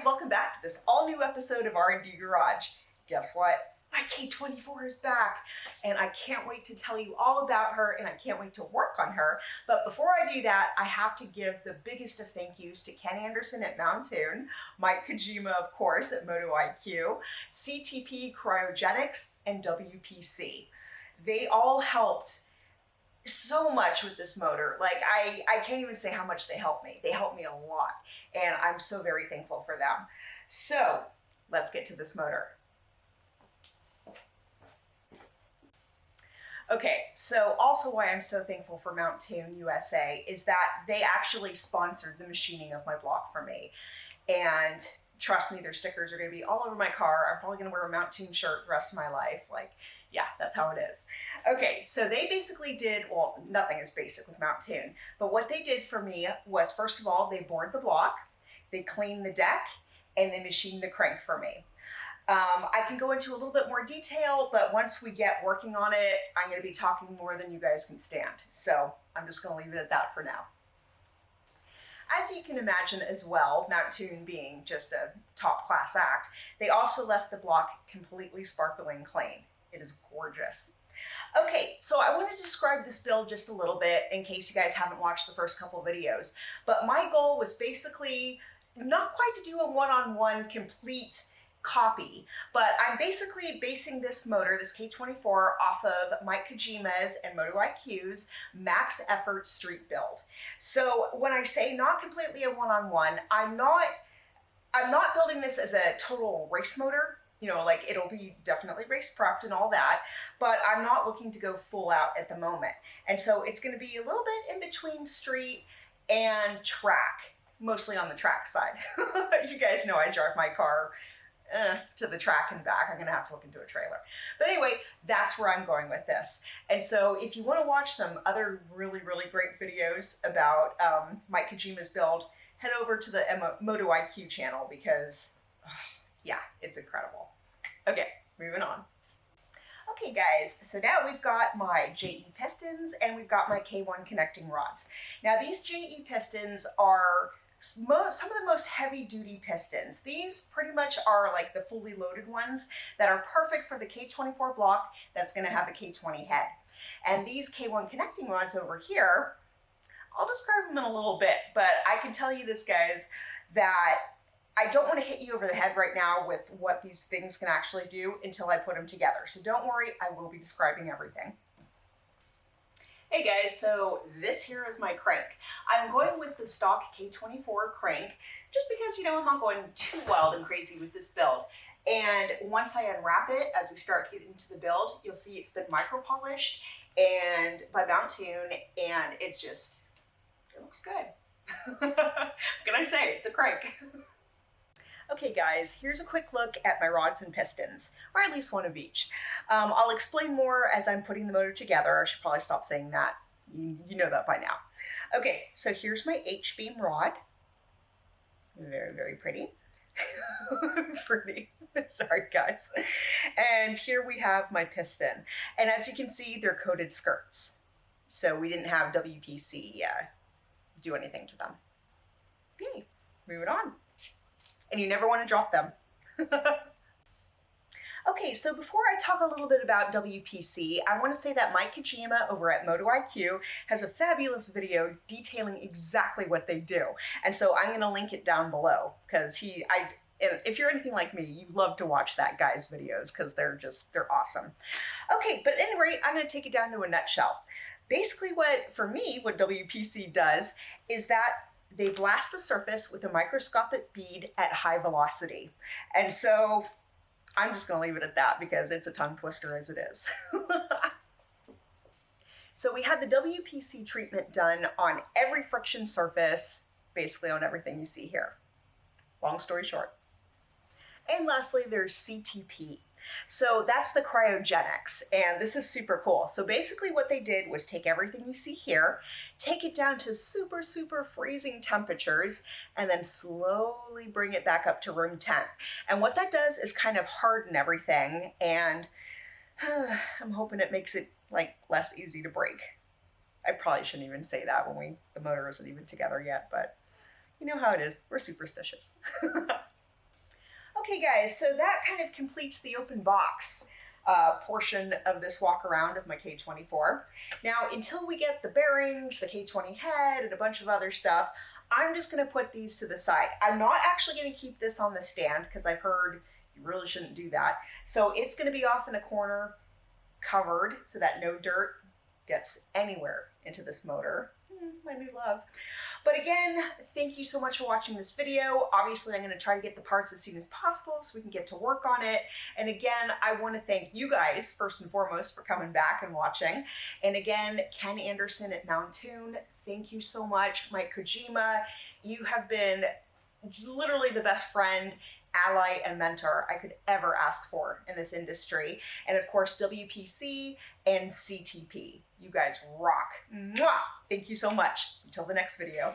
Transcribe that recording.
welcome back to this all new episode of R&D Garage. Guess what? MIke K24 is back, and I can't wait to tell you all about her, and I can't wait to work on her. But before I do that, I have to give the biggest of thank yous to Ken Anderson at Mountoon, MIke Kojima, of course, at MotoIQ, CTP Cryogenics, and WPC. They all helped so much with this motor. Like, I can't even say how much they helped me. They helped me a lot, and I'm so very thankful for them. So let's get to this motor. Okay, so also why I'm so thankful for Mountoon USA is that they actually sponsored the machining of my block for me. And trust me, their stickers are gonna be all over my car. I'm probably gonna wear a Mountoon shirt the rest of my life. Like, yeah, that's how it is. Okay, so they basically did, well, nothing is basic with Mountoon, but what they did for me was, first of all, they bored the block, they cleaned the deck, and they machined the crank for me. I can go into a little bit more detail, but once we get working on it, I'm going to be talking more than you guys can stand. So I'm just going to leave it at that for now. As you can imagine as well, Mountoon being just a top class act, they also left the block completely sparkling clean. It is gorgeous. Okay, so I want to describe this build just a little bit in case you guys haven't watched the first couple videos. But my goal was basically not quite to do a one-on-one complete copy, but I'm basically basing this motor, this K24, off of MIke Kojima's and MotoIQ's max effort street build. So when I say not completely a one-on-one, I'm not building this as a total race motor. You know, like, it'll be definitely race prepped and all that, but I'm not looking to go full out at the moment. And so it's going to be a little bit in between street and track, mostly on the track side. You guys know I drive my car to the track and back. I'm going to have to look into a trailer. But anyway, that's where I'm going with this. And so if you want to watch some other really, really great videos about MIke Kojima's build, head over to the MotoIQ channel because, yeah, it's incredible. Okay, moving on. Okay guys, so now we've got my JE pistons and we've got my K1 connecting rods. Now these JE pistons are some of the most heavy duty pistons. These pretty much are like the fully loaded ones that are perfect for the K24 block that's going to have a K20 head. And these K1 connecting rods over here, I'll describe them in a little bit, but I can tell you this, guys, that I don't want to hit you over the head right now with what these things can actually do until I put them together. So don't worry, I will be describing everything. Hey guys, so this here is my crank. I'm going with the stock K24 crank just because, you know, I'm not going too wild and crazy with this build. And once I unwrap it, as we start getting into the build, you'll see it's been micro polished and by Mountoon, and it's just, it looks good. What can I say? It's a crank. Okay guys, here's a quick look at my rods and pistons, or at least one of each. I'll explain more as I'm putting the motor together. I should probably stop saying that. You know that by now. Okay, so here's my H-beam rod. Very, very pretty. Pretty. Sorry guys. And here we have my piston. And as you can see, they're coated skirts. So we didn't have WPC do anything to them. Okay, moving on. And you never want to drop them. Okay, so before I talk a little bit about WPC, I want to say that MIke Kojima over at MotoIQ has a fabulous video detailing exactly what they do. And so I'm going to link it down below because if you're anything like me, you love to watch that guy's videos because they're awesome. Okay, but at any rate, I'm going to take it down to a nutshell. Basically for me, what WPC does is that they blast the surface with a microscopic bead at high velocity. And so I'm just going to leave it at that because it's a tongue twister as it is. So we had the WPC treatment done on every friction surface, basically on everything you see here. Long story short. And lastly, there's CTP. So that's the cryogenics, and this is super cool. So basically what they did was take everything you see here, take it down to super, super freezing temperatures, and then slowly bring it back up to room temp. And what that does is kind of harden everything, and I'm hoping it makes it like less easy to break. I probably shouldn't even say that when the motor isn't even together yet, but you know how it is. We're superstitious. Okay guys, so that kind of completes the open box portion of this walk around of my K24. Now, until we get the bearings, the K20 head, and a bunch of other stuff, I'm just gonna put these to the side. I'm not actually gonna keep this on the stand because I've heard you really shouldn't do that. So it's gonna be off in a corner, covered, so that no dirt gets anywhere into this motor. My new love. But again, thank you so much for watching this video. Obviously, I'm going to try to get the parts as soon as possible so we can get to work on it. And again, I want to thank you guys, first and foremost, for coming back and watching. And again, Ken Anderson at Mountoon, thank you so much. MIke Kojima, you have been literally the best friend, ally, and mentor I could ever ask for in this industry. And of course, WPC and CTP. You guys rock. Mwah! Thank you so much. Until the next video.